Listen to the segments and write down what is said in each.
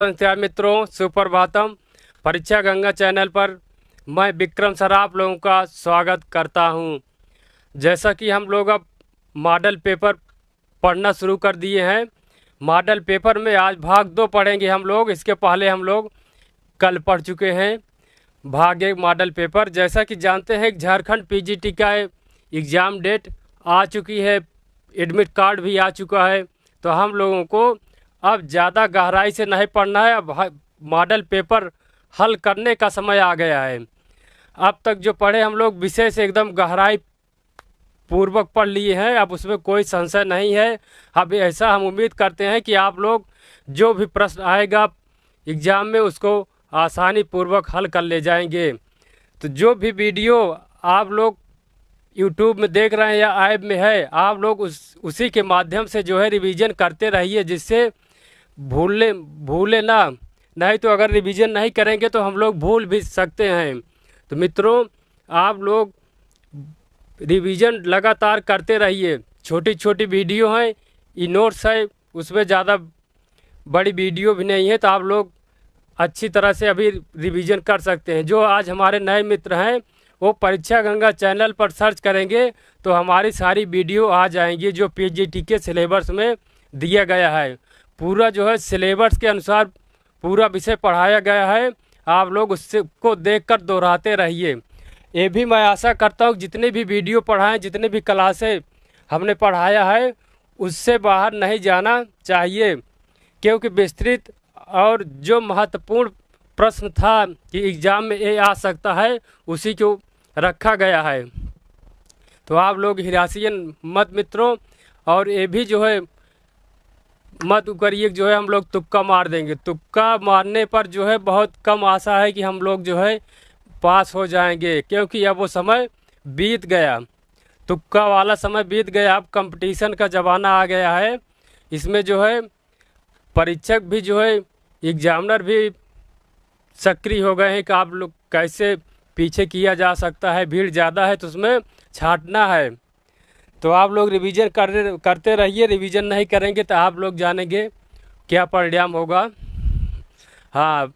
नमस्कार मित्रों, सुप्रभातम। परीक्षा गंगा चैनल पर मैं विक्रम सर आप लोगों का स्वागत करता हूं। जैसा कि हम लोग अब मॉडल पेपर पढ़ना शुरू कर दिए हैं। मॉडल पेपर में आज भाग 2 पढ़ेंगे हम लोग। इसके पहले हम लोग कल पढ़ चुके हैं भाग 1 मॉडल पेपर। जैसा कि जानते हैं झारखंड पीजीटी का एग्ज़ाम डेट आ चुकी है, एडमिट कार्ड भी आ चुका है। तो हम लोगों को अब ज़्यादा गहराई से नहीं पढ़ना है। अब मॉडल पेपर हल करने का समय आ गया है। अब तक जो पढ़े हम लोग विषय से एकदम गहराई पूर्वक पढ़ लिए हैं, अब उसमें कोई संशय नहीं है। अब ऐसा हम उम्मीद करते हैं कि आप लोग जो भी प्रश्न आएगा एग्ज़ाम में उसको आसानी पूर्वक हल कर ले जाएंगे। तो जो भी वीडियो आप लोग यूट्यूब में देख रहे हैं या ऐप में है, आप लोग उसी के माध्यम से जो है रिवीजन करते रहिए, जिससे भूले ना। नहीं तो अगर रिवीजन नहीं करेंगे तो हम लोग भूल भी सकते हैं। तो मित्रों, आप लोग रिवीजन लगातार करते रहिए। छोटी छोटी वीडियो हैं, ई नोट्स है, उसमें ज़्यादा बड़ी वीडियो भी नहीं है। तो आप लोग अच्छी तरह से अभी रिवीजन कर सकते हैं। जो आज हमारे नए मित्र हैं वो परीक्षा गंगा चैनल पर सर्च करेंगे तो हमारी सारी वीडियो आ जाएंगी, जो पीजीटी के सिलेबस में दिया गया है। पूरा जो है सिलेबस के अनुसार पूरा विषय पढ़ाया गया है। आप लोग उससे को देखकर दोहराते रहिए। ये भी मैं आशा करता हूँ जितने भी वीडियो पढ़ाएं, जितने भी क्लासें हमने पढ़ाया है, उससे बाहर नहीं जाना चाहिए, क्योंकि विस्तृत और जो महत्वपूर्ण प्रश्न था कि एग्ज़ाम में ये आ सकता है, उसी को रखा गया है। तो आप लोग हिरासियन मत मित्रों, और ये भी जो है मत करिए जो है हम लोग तुक्का मार देंगे। तुक्का मारने पर जो है बहुत कम आशा है कि हम लोग जो है पास हो जाएंगे, क्योंकि अब वो समय बीत गया। तुक्का वाला समय बीत गया। अब कंपटीशन का ज़माना आ गया है। इसमें जो है परीक्षक भी जो है एग्जामिनर भी सक्रिय हो गए हैं कि आप लोग कैसे पीछे किया जा सकता है। भीड़ ज़्यादा है तो उसमें छांटना है। तो आप लोग रिवीजन करते रहिए। रिवीजन नहीं करेंगे तो आप लोग जानेंगे क्या परिणाम होगा। हाँ,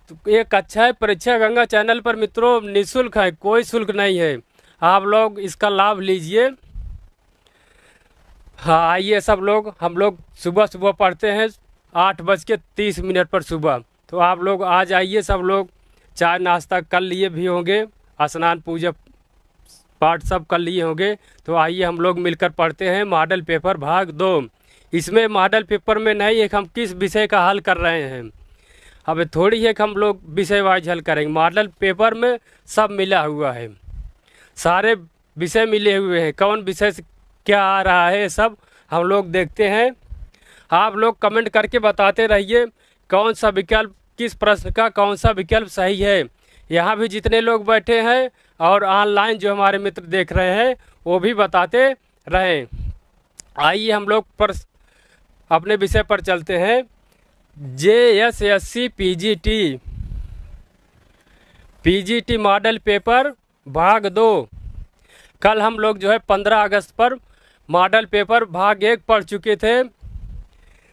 तो एक अच्छा है परीक्षा गंगा चैनल पर मित्रों, निःशुल्क है, कोई शुल्क नहीं है। आप लोग इसका लाभ लीजिए। हाँ, आइए सब लोग। हम लोग सुबह सुबह पढ़ते हैं 8:30 पर सुबह। तो आप लोग आ जाइए। सब लोग चाय नाश्ता कर लिए भी होंगे, स्नान पूजा पाठ सब कर लिए होंगे। तो आइए हम लोग मिलकर पढ़ते हैं मॉडल पेपर भाग 2। इसमें मॉडल पेपर में नहीं एक हम किस विषय का हल कर रहे हैं, अब थोड़ी है कि हम लोग विषय वाइज हल करेंगे। मॉडल पेपर में सब मिला हुआ है, सारे विषय मिले हुए हैं। कौन विषय से क्या आ रहा है सब हम लोग देखते हैं। आप लोग कमेंट करके बताते रहिए कौन सा विकल्प, किस प्रश्न का कौन सा विकल्प सही है। यहाँ भी जितने लोग बैठे हैं और ऑनलाइन जो हमारे मित्र देख रहे हैं वो भी बताते रहें। आइए हम लोग अपने विषय पर चलते हैं। JSSC पीजीटी मॉडल पेपर भाग 2। कल हम लोग जो है 15 अगस्त पर मॉडल पेपर भाग 1 पढ़ चुके थे।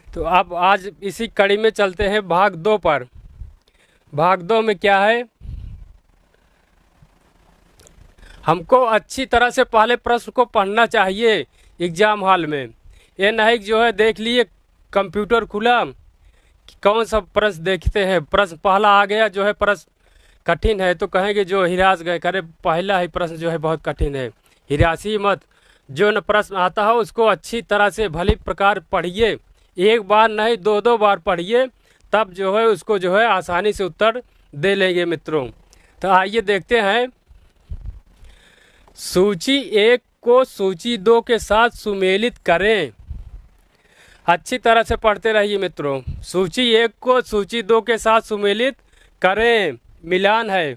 तो अब आज इसी कड़ी में चलते हैं भाग 2 पर। भाग 2 में क्या है, हमको अच्छी तरह से पहले प्रश्न को पढ़ना चाहिए एग्ज़ाम हॉल में। ये नहीं जो है देख लिए कंप्यूटर खुला कौन सा प्रश्न देखते हैं, प्रश्न पहला आ गया जो है प्रश्न कठिन है तो कहेंगे जो हिरास गए, करे पहला ही प्रश्न जो है बहुत कठिन है। हिरासी मत। जो न प्रश्न आता हो उसको अच्छी तरह से भली प्रकार पढ़िए। एक बार नहीं 2-2 बार पढ़िए, तब जो है उसको जो है आसानी से उत्तर दे लेंगे मित्रों। तो आइए देखते हैं। सूची 1 को सूची 2 के साथ सुमेलित करें। अच्छी तरह से पढ़ते रहिए मित्रों। सूची 1 को सूची 2 के साथ सुमेलित करें, मिलान है।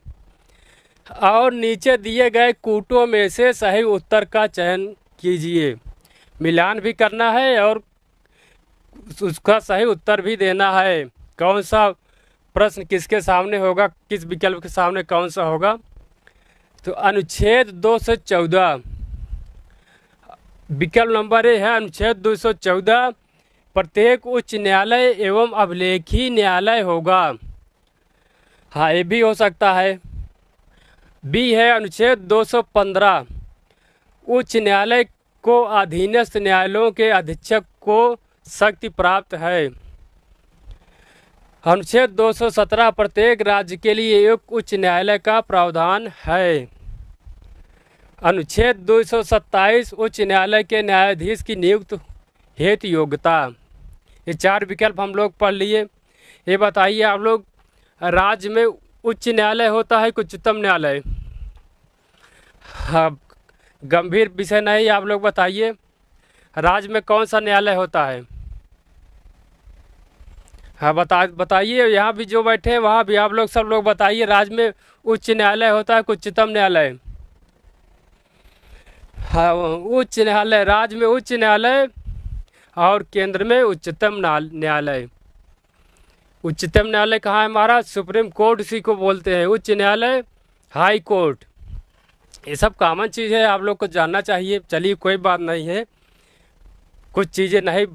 और नीचे दिए गए कूटों में से सही उत्तर का चयन कीजिए। मिलान भी करना है और उसका सही उत्तर भी देना है। कौन सा प्रश्न किसके सामने होगा, किस विकल्प के सामने कौन सा होगा। तो अनुच्छेद 214 विकल्प नंबर ए है। अनुच्छेद 214 प्रत्येक उच्च न्यायालय एवं अभिलेखीय न्यायालय होगा। हाँ, ये भी हो सकता है। बी है अनुच्छेद 215, उच्च न्यायालय को अधीनस्थ न्यायालयों के अधीक्षक को शक्ति प्राप्त है। अनुच्छेद 217 प्रत्येक राज्य के लिए एक उच्च न्यायालय का प्रावधान है। अनुच्छेद 227 उच्च न्यायालय के न्यायाधीश की नियुक्ति हेतु योग्यता। ये 4 विकल्प हम लोग पढ़ लिए। ये बताइए आप लोग, राज्य में उच्च न्यायालय होता है कि उच्चतम न्यायालय? हाँ, गंभीर विषय नहीं। आप लोग बताइए, राज्य में कौन सा न्यायालय होता है? हाँ, बताइए। यहाँ भी जो बैठे हैं वहाँ भी आप लोग सब लोग बताइए, राज्य में उच्च न्यायालय होता है कि उच्चतम न्यायालय? हाँ, उच्च न्यायालय। राज्य में उच्च न्यायालय और केंद्र में उच्चतम न्यायालय। उच्चतम न्यायालय कहाँ है हमारा? सुप्रीम कोर्ट उसी को बोलते हैं। उच्च न्यायालय, हाई कोर्ट। ये सब कॉमन चीज़ है, आप लोग को जानना चाहिए। चलिए, कोई बात नहीं है, कुछ चीज़ें नहीं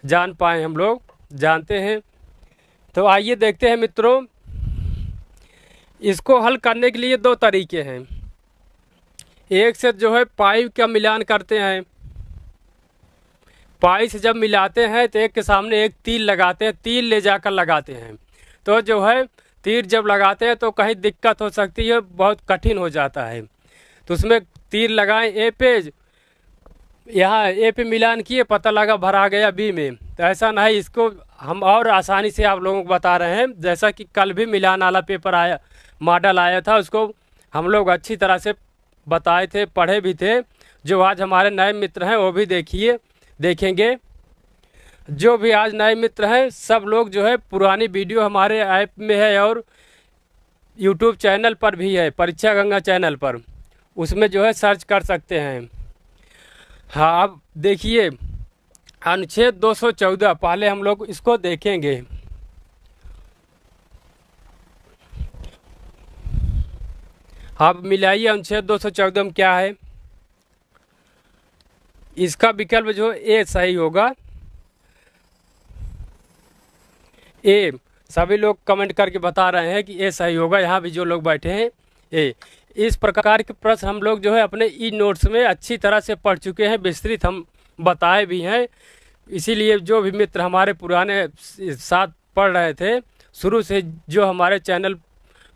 जान पाए हम लोग जानते हैं। तो आइए देखते हैं मित्रों, इसको हल करने के लिए 2 तरीके हैं। एक से जो है पाई का मिलान करते हैं। पाई से जब मिलाते हैं तो एक के सामने एक तीर लगाते हैं, तीर ले जाकर लगाते हैं। तो जो है तीर जब लगाते हैं तो कहीं दिक्कत हो सकती है, बहुत कठिन हो जाता है। तो उसमें तीर लगाएं ए पे, यहाँ ए पे मिलान किए, पता लगा भरा गया बी में। तो ऐसा नहीं, इसको हम और आसानी से आप लोगों को बता रहे हैं। जैसा कि कल भी मिलान वाला पेपर आया, मॉडल आया था, उसको हम लोग अच्छी तरह से बताए थे, पढ़े भी थे। जो आज हमारे नए मित्र हैं वो भी देखेंगे। जो भी आज नए मित्र हैं सब लोग जो है पुरानी वीडियो हमारे ऐप में है और यूट्यूब चैनल पर भी है, परीक्षा गंगा चैनल पर, उसमें जो है सर्च कर सकते हैं। हाँ, अब देखिए अनुच्छेद 214, पहले हम लोग इसको देखेंगे। अब मिलाइए अनुच्छेद 214 में क्या है। इसका विकल्प जो ए सही होगा। ए, सभी लोग कमेंट करके बता रहे हैं कि ए सही होगा। यहाँ भी जो लोग बैठे हैं ए। इस प्रकार के प्रश्न हम लोग जो है अपने ई नोट्स में अच्छी तरह से पढ़ चुके हैं, विस्तृत हम बताए भी हैं। इसीलिए जो भी मित्र हमारे पुराने साथ पढ़ रहे थे, शुरू से जो हमारे चैनल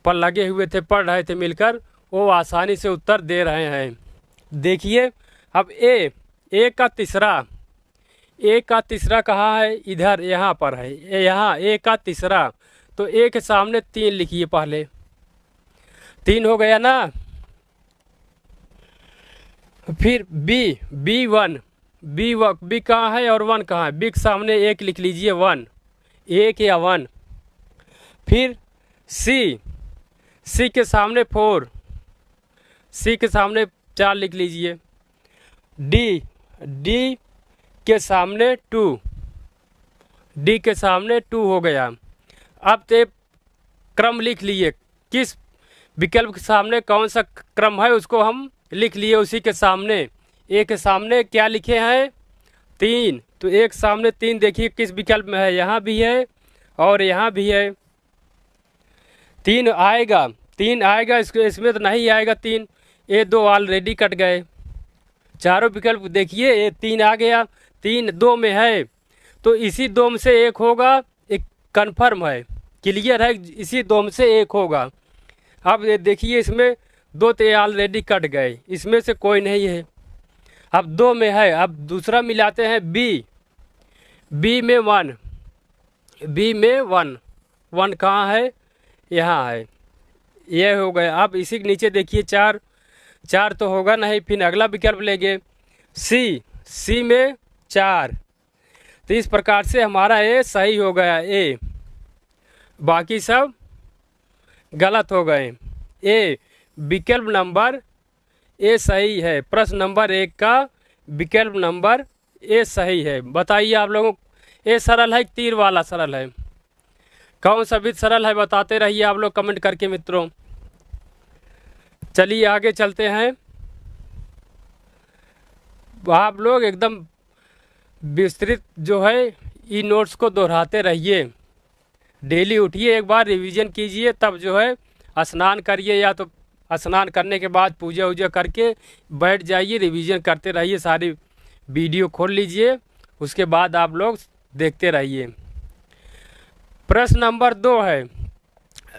पर लगे हुए थे, पढ़ रहे थे मिलकर, वो आसानी से उत्तर दे रहे हैं। देखिए अब ए का तीसरा कहाँ है? इधर, यहाँ पर है। यहाँ ए का तीसरा, तो ए के सामने 3 लिखिए। पहले 3 हो गया ना। फिर बी 1, बी कहाँ है और 1 कहाँ है? बी के सामने 1 लिख लीजिए, 1, 1 या 1। फिर सी के सामने 4, सी के सामने 4 लिख लीजिए। डी के सामने 2, डी के सामने 2 हो गया। अब तो क्रम लिख लिए, किस विकल्प के सामने कौन सा क्रम है उसको हम लिख लिए उसी के सामने। ए के सामने क्या लिखे हैं? 3, तो एक सामने 3 देखिए किस विकल्प में है, यहाँ भी है और यहाँ भी है। 3 आएगा, इसमें तो नहीं आएगा 3। ये 2 ऑलरेडी कट गए। चारों विकल्प देखिए, ये 3 आ गया, 3 2 में है, तो इसी 2 में से एक होगा। एक कन्फर्म है, क्लियर है, इसी 2 में से एक होगा। अब ये देखिए, इसमें 2 तो ऑलरेडी कट गए, इसमें से कोई नहीं है। अब 2 में है, अब दूसरा मिलाते हैं बी में 1 कहाँ है? यहाँ है, ये हो गया। अब इसी के नीचे देखिए 4 तो होगा नहीं, फिर अगला विकल्प लेंगे सी में 4। तो इस प्रकार से हमारा ए सही हो गया, ए, बाकी सब गलत हो गए। ए विकल्प नंबर ए सही है। प्रश्न नंबर 1 का विकल्प नंबर ए सही है। बताइए आप लोगों, ए सरल है, तीर वाला सरल है? कौन सा भी सरल है बताते रहिए आप लोग कमेंट करके मित्रों। चलिए आगे चलते हैं। आप लोग एकदम विस्तृत जो है इन नोट्स को दोहराते रहिए। डेली उठिए, एक बार रिवीजन कीजिए, तब जो है स्नान करिए, या तो स्नान करने के बाद पूजा वूजा करके बैठ जाइए, रिवीजन करते रहिए, सारी वीडियो खोल लीजिए, उसके बाद आप लोग देखते रहिए। प्रश्न नंबर 2 है,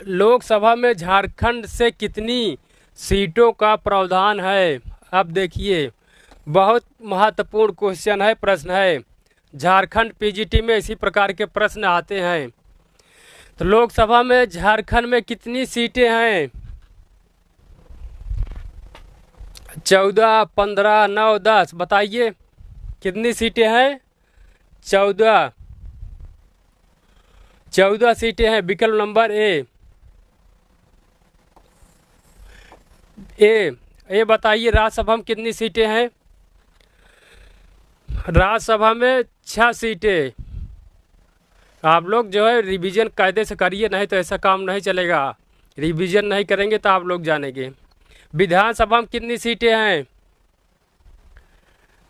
लोकसभा में झारखंड से कितनी सीटों का प्रावधान है? अब देखिए, बहुत महत्वपूर्ण क्वेश्चन है, प्रश्न है। झारखंड पीजीटी में इसी प्रकार के प्रश्न आते हैं। तो लोकसभा में झारखंड में कितनी सीटें हैं? 14, 15, 9, 10, बताइए कितनी सीटें हैं? 14 सीटें हैं। विकल्प नंबर ए बताइए, राज्यसभा में कितनी सीटें हैं? राज्यसभा में 6 सीटें। आप लोग जो है रिवीजन कायदे से करिए, नहीं तो ऐसा काम नहीं चलेगा। रिवीजन नहीं करेंगे तो आप लोग जानेंगे। विधानसभा में कितनी सीटें हैं?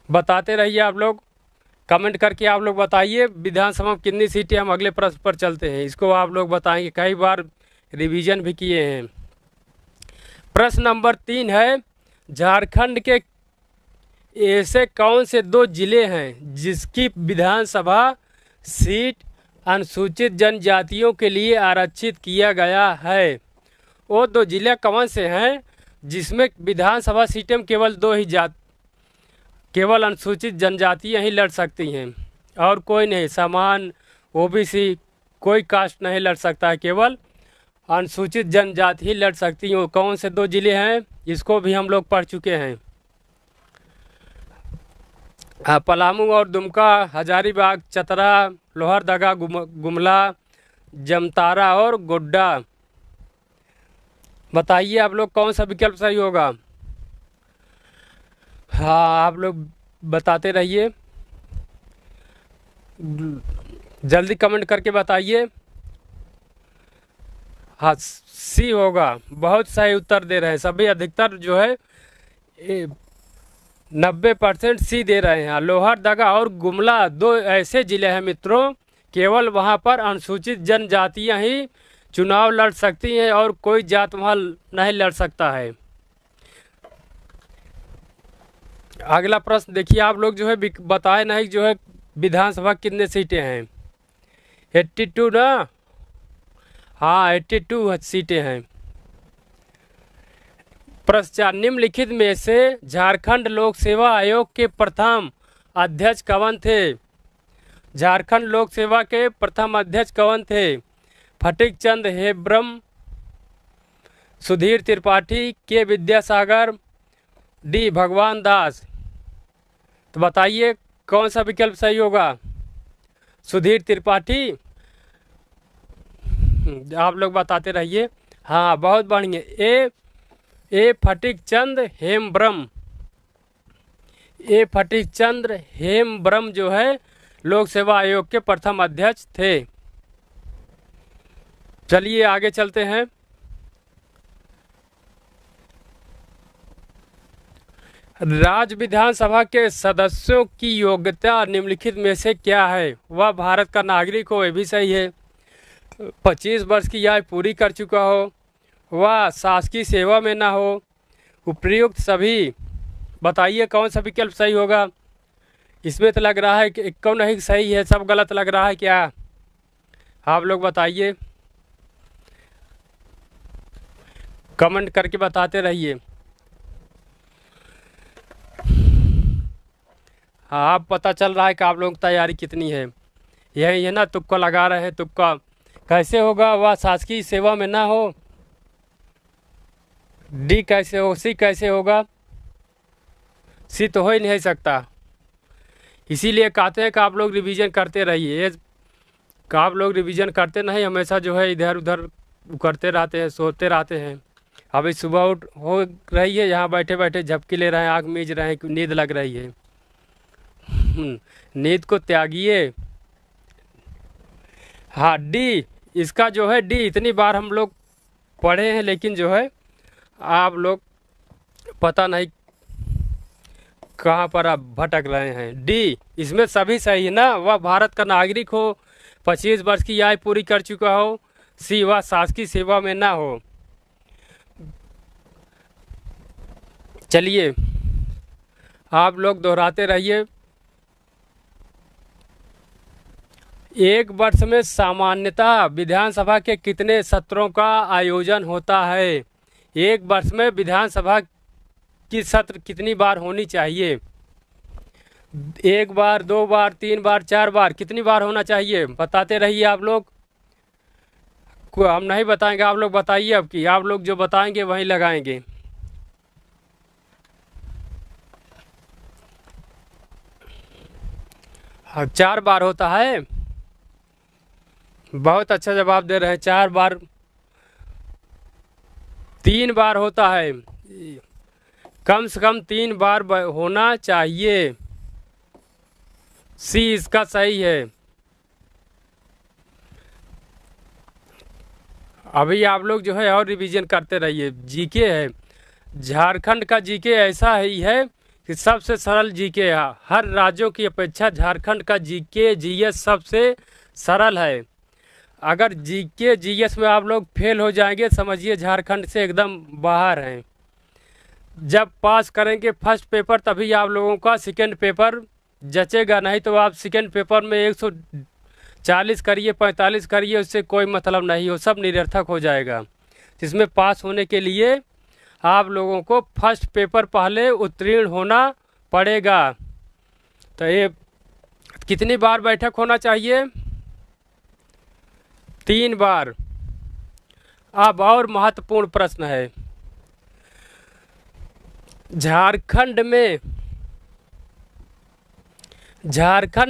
बताते रहिए आप लोग, कमेंट करके आप लोग बताइए विधानसभा में कितनी सीटें। हम अगले प्रश्न पर चलते हैं, इसको आप लोग बताएंगे, कई बार रिवीजन भी किए हैं। प्रश्न नंबर 3 है, झारखंड के ऐसे कौन से 2 जिले हैं जिसकी विधानसभा सीट अनुसूचित जनजातियों के लिए आरक्षित किया गया है? वो 2 जिले कौन से हैं जिसमें विधानसभा सीटें में केवल अनुसूचित जनजातियाँ ही लड़ सकती हैं, और कोई नहीं, समान ओबीसी कोई कास्ट नहीं लड़ सकता है, केवल अनुसूचित जनजाति ही लड़ सकती हैं। कौन से 2 जिले हैं, इसको भी हम लोग पढ़ चुके हैं। पलामू और दुमका, हजारीबाग, चतरा, लोहरदगा, गुमला, जमतारा और गोड्डा। बताइए आप लोग कौन सा विकल्प सही होगा? हाँ, आप लोग बताते रहिए, जल्दी कमेंट करके बताइए। हाँ, सी होगा। बहुत सही उत्तर दे रहे हैं सभी, अधिकतर जो है 90% सी दे रहे हैं। लोहरदगा और गुमला 2 ऐसे जिले हैं मित्रों, केवल वहाँ पर अनुसूचित जनजातियाँ ही चुनाव लड़ सकती हैं और कोई जात वहाँ नहीं लड़ सकता है। अगला प्रश्न देखिए, आप लोग जो है बताए नहीं जो है विधानसभा कितने सीटें हैं? 82 ना? हाँ, 82 सीटें हैं। प्रश्न 4, निम्नलिखित में से झारखंड लोक सेवा आयोग के प्रथम अध्यक्ष कौन थे? झारखंड लोक सेवा के प्रथम अध्यक्ष कौन थे? फटिक चंद हेम्ब्रम, सुधीर त्रिपाठी, के विद्यासागर, डी भगवान दास। तो बताइए कौन सा विकल्प सही होगा? सुधीर त्रिपाठी। आप लोग बताते रहिए। हाँ, बहुत बढ़िया। ए फटिक चंद हेम्ब्रम। फटिक चंद्र हेम्ब्रम जो है लोक सेवा आयोग के प्रथम अध्यक्ष थे। चलिए आगे चलते हैं। राज्य विधानसभा के सदस्यों की योग्यता निम्नलिखित में से क्या है? वह भारत का नागरिक हो, ये भी सही है। 25 वर्ष की आयु पूरी कर चुका हो, वह शासकीय सेवा में ना हो, उपयुक्त सभी। बताइए कौन सा विकल्प सही होगा? इसमें तो लग रहा है कि कौन नहीं सही है, सब गलत लग रहा है क्या? आप लोग बताइए, कमेंट करके बताते रहिए। हाँ, अब पता चल रहा है कि आप लोगों की तैयारी कितनी है। यही है ना, तुक्का लगा रहे हैं। तुक्का कैसे होगा? वह शासकीय सेवा में ना हो, डी कैसे हो, सी कैसे होगा? सी तो हो ही नहीं सकता। इसीलिए कहते हैं कि आप लोग रिवीजन करते रहिए। कि आप लोग रिवीजन करते नहीं, हमेशा जो है इधर उधर करते रहते हैं, सोते रहते हैं। अभी सुबह उठ हो रही है, यहाँ बैठे बैठे झपकी ले रहे हैं, आँख मीच रहे हैं, नींद लग रही है। नींद को त्यागिए। हाँ, डी, इसका जो है डी इतनी बार हम लोग पढ़े हैं, लेकिन जो है आप लोग पता नहीं कहाँ पर आप भटक रहे हैं? डी, इसमें सभी सही है ना? वह भारत का नागरिक हो, 25 वर्ष की आयु पूरी कर चुका हो। सी, वह शासकीय सेवा में ना हो। चलिए आप लोग दोहराते रहिए। एक वर्ष में सामान्यतः विधानसभा के कितने सत्रों का आयोजन होता है? एक वर्ष में विधानसभा की सत्र कितनी बार होनी चाहिए? 1 बार, 2 बार, 3 बार, 4 बार, कितनी बार होना चाहिए? बताते रहिए आप लोग। हम नहीं बताएंगे, आप लोग बताइए। अब की आप लोग जो बताएंगे वहीं लगाएंगे। हाँ, 4 बार होता है। बहुत अच्छा जवाब दे रहे हैं। 4 बार, 3 बार होता है। कम से कम 3 बार होना चाहिए। सी इसका सही है। अभी आप लोग जो है और रिवीजन करते रहिए। जीके है, झारखंड का जीके ऐसा ही है कि सबसे सरल जीके है। हर राज्यों की अपेक्षा झारखंड का जीके जीएस सबसे सरल है। अगर जीके जीएस में आप लोग फेल हो जाएंगे, समझिए झारखंड से एकदम बाहर हैं। जब पास करेंगे फर्स्ट पेपर तभी आप लोगों का सेकंड पेपर जचेगा, नहीं तो आप सेकंड पेपर में 140 करिए, 45 करिए, उससे कोई मतलब नहीं हो, सब निरर्थक हो जाएगा। इसमें पास होने के लिए आप लोगों को फर्स्ट पेपर पहले उत्तीर्ण होना पड़ेगा। तो ये कितनी बार बैठक होना चाहिए? 3 बार। अब और महत्वपूर्ण प्रश्न है। झारखंड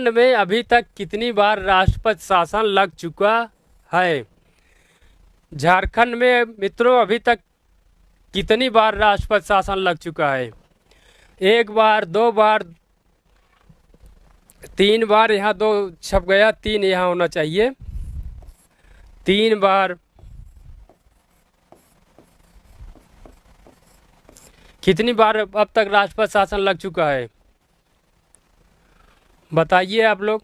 में अभी तक कितनी बार राष्ट्रपति शासन लग चुका है? झारखंड में मित्रों अभी तक कितनी बार राष्ट्रपति शासन लग चुका है? 1 बार, 2 बार, 3 बार। यहाँ 2 छप गया, 3 यहाँ होना चाहिए। 3 बार। कितनी बार अब तक राष्ट्रपति शासन लग चुका है? बताइए आप लोग।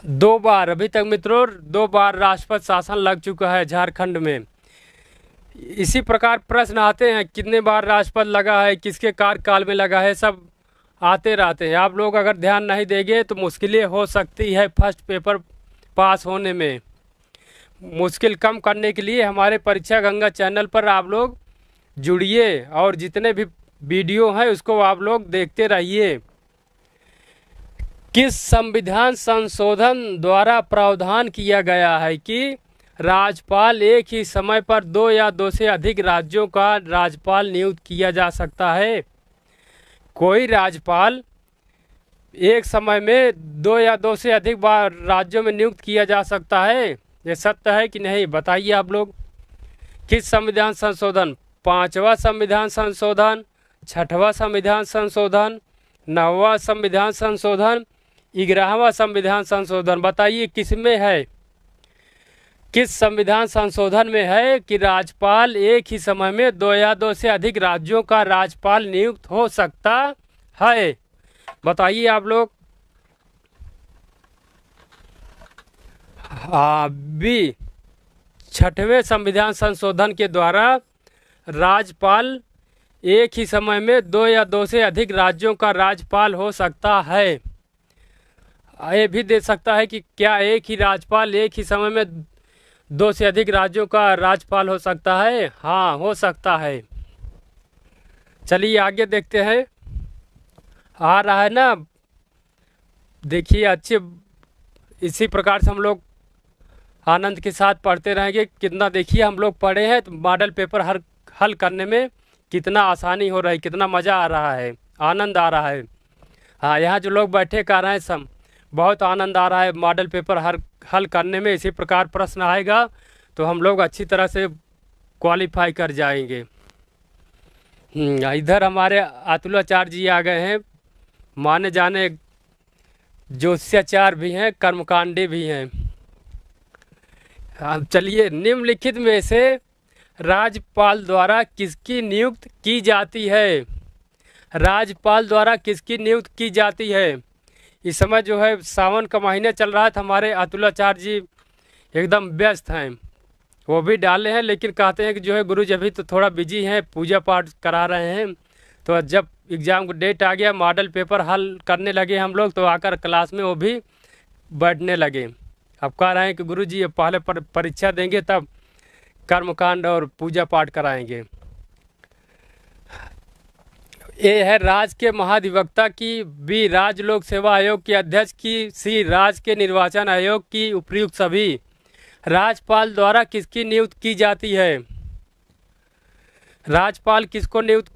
2 बार अभी तक मित्रों, 2 बार राष्ट्रपति शासन लग चुका है झारखंड में। इसी प्रकार प्रश्न आते हैं कितने बार राष्ट्रपति लगा है, किसके कार्यकाल में लगा है, सब आते रहते हैं। आप लोग अगर ध्यान नहीं देंगे तो मुश्किलें हो सकती है फर्स्ट पेपर पास होने में। मुश्किल कम करने के लिए हमारे परीक्षा गंगा चैनल पर आप लोग जुड़िए और जितने भी वीडियो हैं उसको आप लोग देखते रहिए। किस संविधान संशोधन द्वारा प्रावधान किया गया है कि राज्यपाल एक ही समय पर 2 या 2 से अधिक राज्यों का राज्यपाल नियुक्त किया जा सकता है? कोई राज्यपाल एक समय में 2 या 2 से अधिक बार राज्यों में नियुक्त किया जा सकता है? ये सत्य है कि नहीं? बताइए आप लोग। किस संविधान संशोधन? 5वां संविधान संशोधन, 6वां संविधान संशोधन, 9वां संविधान संशोधन, 11वां संविधान संशोधन। बताइए किस में है? किस संविधान संशोधन में है कि राज्यपाल एक ही समय में 2 या 2 से अधिक राज्यों का राज्यपाल नियुक्त हो सकता है? बताइए आप लोग। बी, 6वें संविधान संशोधन के द्वारा राज्यपाल एक ही समय में 2 या 2 से अधिक राज्यों का राज्यपाल हो सकता है। ये भी दे सकता है कि क्या एक ही राज्यपाल एक ही समय में 2 से अधिक राज्यों का राज्यपाल हो सकता है? हाँ, हो सकता है। चलिए आगे देखते हैं। आ रहा है ना? देखिए अच्छे, इसी प्रकार से हम लोग आनंद के साथ पढ़ते रहेंगे। कितना देखिए हम लोग पढ़े हैं तो मॉडल पेपर हल करने में कितना आसानी हो रही है, कितना मज़ा आ रहा है, आनंद आ रहा है। हाँ, यहाँ जो लोग बैठे कर रहे हैं सब, बहुत आनंद आ रहा है मॉडल पेपर हल करने में। इसी प्रकार प्रश्न आएगा तो हम लोग अच्छी तरह से क्वालिफाई कर जाएंगे। इधर हमारे अतुलाचार्य जी आ गए हैं, माने जाने ज्योतिषाचार्य भी हैं, कर्मकांडी भी हैं। चलिए, निम्नलिखित में से राज्यपाल द्वारा किसकी नियुक्ति की जाती है? राज्यपाल द्वारा किसकी नियुक्ति की जाती है? इस समय जो है सावन का महीने चल रहा है, तो हमारे अतुलाचार्य जी एकदम व्यस्त हैं, वो भी डाले हैं, लेकिन कहते हैं कि जो है गुरु जी अभी तो थोड़ा बिजी हैं, पूजा पाठ करा रहे हैं। तो जब एग्ज़ाम का डेट आ गया, मॉडल पेपर हल करने लगे हम लोग, तो आकर क्लास में वो भी बैठने लगे। अब कह रहे हैं कि गुरु जी पहले परीक्षा देंगे, तब कर्मकांड और पूजा पाठ कराएंगे। ये है राज्य के महाधिवक्ता की, बी राज्य लोक सेवा आयोग के अध्यक्ष की, सी राज्य के निर्वाचन आयोग की उपयुक्त सभी। राज्यपाल द्वारा किसकी नियुक्ति की जाती है? राज्यपाल किसको नियुक्त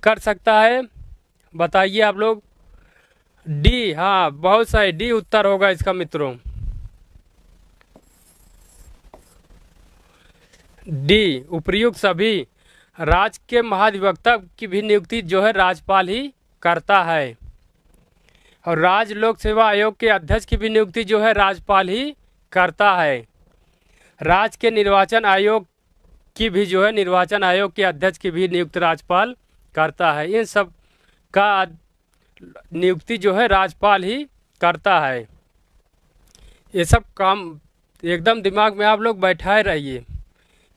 कर सकता है, बताइए आप लोग। डी, हाँ बहुत सही, डी उत्तर होगा इसका मित्रों, डी उपयुक्त सभी। राज्य के महाधिवक्ता की भी नियुक्ति जो है राज्यपाल ही करता है, और राज्य लोक सेवा आयोग के अध्यक्ष की भी नियुक्ति जो है राज्यपाल ही करता है। राज्य के निर्वाचन आयोग की भी जो है, निर्वाचन आयोग के अध्यक्ष की भी नियुक्ति राज्यपाल करता है। इन सब का नियुक्ति जो है राज्यपाल ही करता है। ये सब काम एकदम दिमाग में आप लोग बैठाए रहिए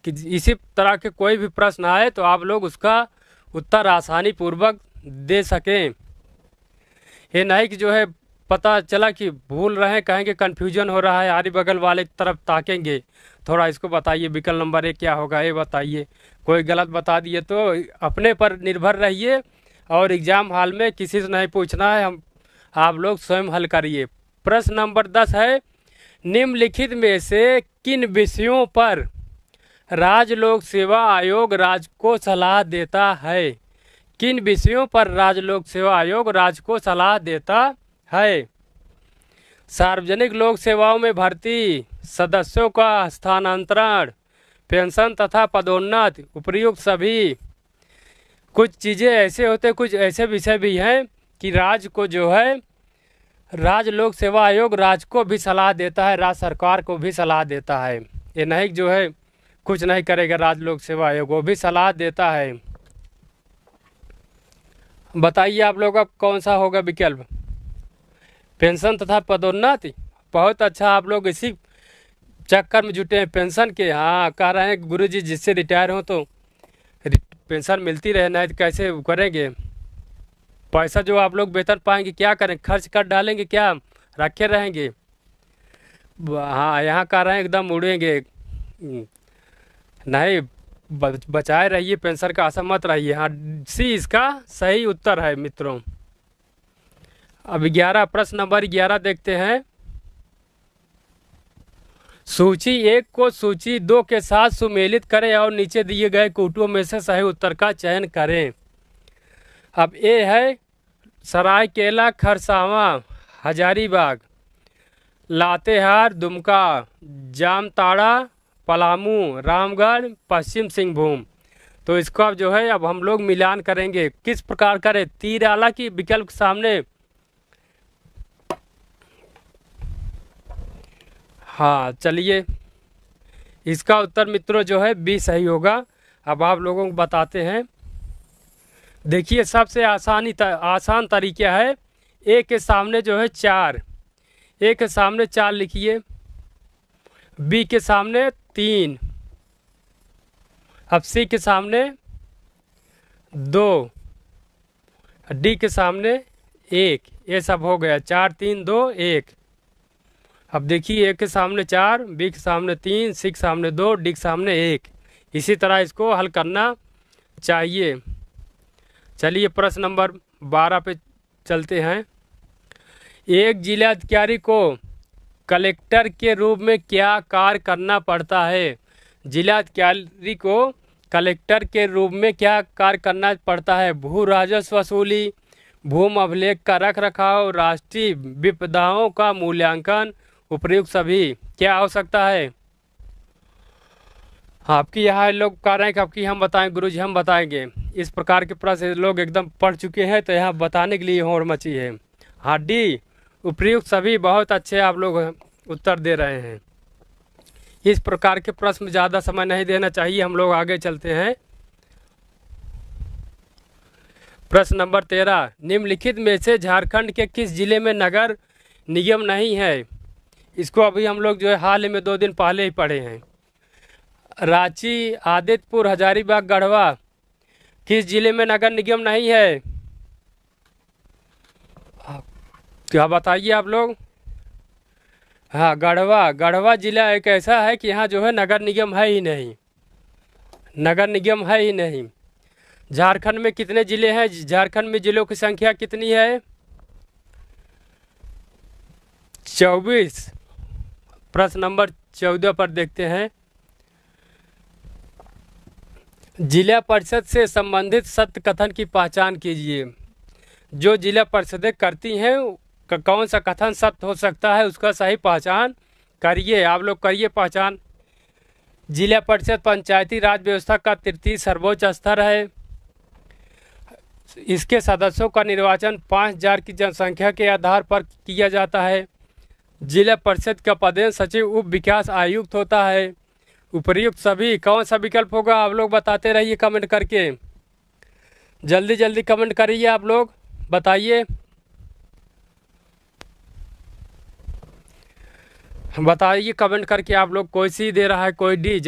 कि इसी तरह के कोई भी प्रश्न आए तो आप लोग उसका उत्तर आसानी पूर्वक दे सकें। ये नहीं कि जो है पता चला कि भूल रहे हैं, कहेंगे कन्फ्यूजन हो रहा है, आरी बगल वाले की तरफ ताकेंगे, थोड़ा इसको बताइए विकल्प नंबर 1 क्या होगा, ये बताइए। कोई गलत बता दिए तो अपने पर निर्भर रहिए, और एग्ज़ाम हॉल में किसी से नहीं पूछना है, हम आप लोग स्वयं हल करिए। प्रश्न नंबर 10 है, निम्नलिखित में से किन विषयों पर राज्य लोक सेवा आयोग राज्य को सलाह देता है? किन विषयों पर राज्य लोक सेवा आयोग राज्य को सलाह देता है? सार्वजनिक लोक सेवाओं में भर्ती, सदस्यों का स्थानांतरण, पेंशन तथा पदोन्नति, उपयुक्त सभी। कुछ चीज़ें ऐसे होते, कुछ ऐसे विषय भी हैं कि राज्य को जो है, राज्य लोक सेवा आयोग राज्य को भी सलाह देता है, राज्य सरकार को भी सलाह देता है। ये नहीं जो है कुछ नहीं करेगा राज्य लोक सेवा आयोग, वो भी सलाह देता है। बताइए आप लोग अब कौन सा होगा विकल्प? पेंशन तथा पदोन्नति, बहुत अच्छा, आप लोग इसी चक्कर में जुटे हैं पेंशन के। हाँ, कह रहे हैं गुरु जी जिससे रिटायर हो तो पेंशन मिलती रहे, नहीं तो कैसे करेंगे? पैसा जो आप लोग वेतन पाएंगे क्या करें, खर्च कर डालेंगे क्या, रखे रहेंगे? हाँ, यहाँ कह रहे हैं एकदम उड़ेंगे, नहीं बचाए रहिए, पेंशन का आशा मत रहिए। हाँ, सी इसका सही उत्तर है मित्रों। अब 11, प्रश्न नंबर 11 देखते हैं। सूची 1 को सूची 2 के साथ सुमेलित करें और नीचे दिए गए कोटों में से सही उत्तर का चयन करें। अब ए है सरायकेला, खरसावां, हजारीबाग, लातेहार, दुमका, जामताड़ा, पलामू, रामगढ़, पश्चिम सिंहभूम। तो इसको अब जो है अब हम लोग मिलान करेंगे। किस प्रकार करें? तीर आला की विकल्प के सामने, हाँ चलिए, इसका उत्तर मित्रों जो है बी सही होगा। अब आप लोगों को बताते हैं, देखिए सबसे आसान तरीका है। ए के सामने जो है 4, ए के सामने 4 लिखिए, बी के सामने 3, अब सी के सामने 2, डी के सामने 1। ये सब हो गया, 4 3 2 1। अब देखिए, ए के सामने 4, बी के सामने 3, सी के सामने 2, डी के सामने 1। इसी तरह इसको हल करना चाहिए। चलिए प्रश्न नंबर 12 पे चलते हैं। एक जिलाधिकारी को कलेक्टर के रूप में क्या कार्य करना पड़ता है? जिलाधिकारी को कलेक्टर के रूप में क्या कार्य करना पड़ता है? भू राजस्व वसूली, भूमि अभिलेख का रख रखाव, राष्ट्रीय विपदाओं का मूल्यांकन, उपयुक्त सभी। क्या हो सकता है? आपकी यहाँ लोग कह रहे हैं कि आपकी हम बताएं, गुरुजी हम बताएंगे। इस प्रकार के प्रश्न लोग एकदम पढ़ चुके हैं, तो यहाँ बताने के लिए होड़ मची है। हाँ, डी उपयुक्त सभी, बहुत अच्छे आप लोग उत्तर दे रहे हैं। इस प्रकार के प्रश्न में ज़्यादा समय नहीं देना चाहिए, हम लोग आगे चलते हैं। प्रश्न नंबर 13, निम्नलिखित में से झारखंड के किस जिले में नगर निगम नहीं है? इसको अभी हम लोग जो है हाल ही में 2 दिन पहले ही पढ़े हैं। रांची, आदित्यपुर, हजारीबाग, गढ़वा, किस जिले में नगर निगम नहीं है? क्या बताइए आप लोग? हाँ, गढ़वा। गढ़वा जिला एक ऐसा है कि यहाँ जो है नगर निगम है ही नहीं, नगर निगम है ही नहीं। झारखंड में कितने जिले हैं? झारखंड में जिलों की संख्या कितनी है? 24। प्रश्न नंबर 14 पर देखते हैं। जिला परिषद से संबंधित सत्य कथन की पहचान कीजिए। जो जिला परिषदें करती हैं कौन सा कथन सत्य हो सकता है, उसका सही पहचान करिए। आप लोग करिए पहचान। जिला परिषद पंचायती राज व्यवस्था का तृतीय सर्वोच्च स्तर है। इसके सदस्यों का निर्वाचन 5000 की जनसंख्या के आधार पर किया जाता है। जिला परिषद का पदेन सचिव उप विकास आयुक्त होता है। उपर्युक्त सभी कौन सा विकल्प होगा? आप लोग बताते रहिए कमेंट करके, जल्दी जल्दी कमेंट करिए, आप लोग बताइए। बताइए कमेंट करके आप लोग, कोई सी दे रहा है, कोई डी।